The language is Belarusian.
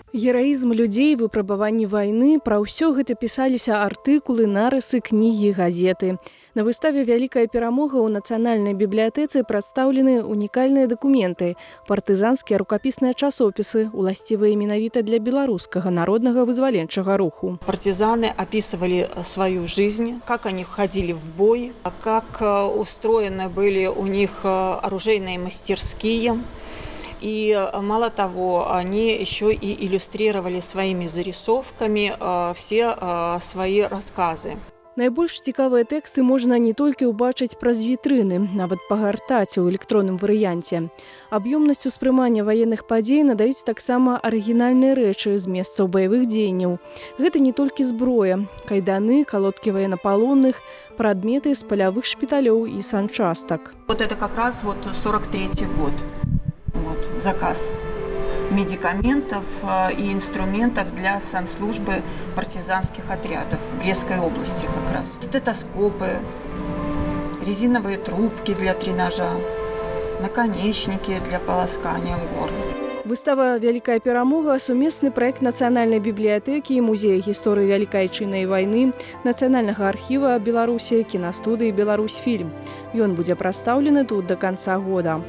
Гераізм людзей, выпрабаванні вайны, пра ўсё гэта пісаліся артыкулы, нарысы, кнігі, газеты. На выставе «Вялікая перамога» ў Нацыянальнай бібліятэцы прадстаўлены унікальныя дакументы, партызанскія рукапісныя часопісы, уласцівыя менавіта для беларускага народнага вызваленчага руху. Партизаны описывали свою жизнь, как они ходили в бой, как устроены были у них оружейные мастерские. И мало того, они еще и иллюстрировали своими зарисовками все свои рассказы. Найбольш цікавыя тэксты можна не толькі ўбачыць праз вітрыны, нават пагартаць у электронным варыянце. Аб'ёмнасць успрымання ваенных падзей надаюць таксама арыгінальныя рэчы з месцаў баявых дзеянняў. Гэта не толькі зброя, кайданы, калодкі военнапалонных, прадметы з палявых шпіталёў і санчастак. Вот это как раз 43-й год. Заказ медикаментов и инструментов для санслужбы партизанских отрядов в Брестской области как раз. Стетоскопы, резиновые трубки для тренажа, наконечники для полоскания горла. Выстава «Вялікая перамога» – сумесны праект Нацыянальнай бібліятэкі і музея гісторыі Вялікай Айчыннай вайны, Нацыянальнага архіва Беларусі, кінастудыі «Беларусьфільм». Ён будзе прадстаўлены тут да канца года.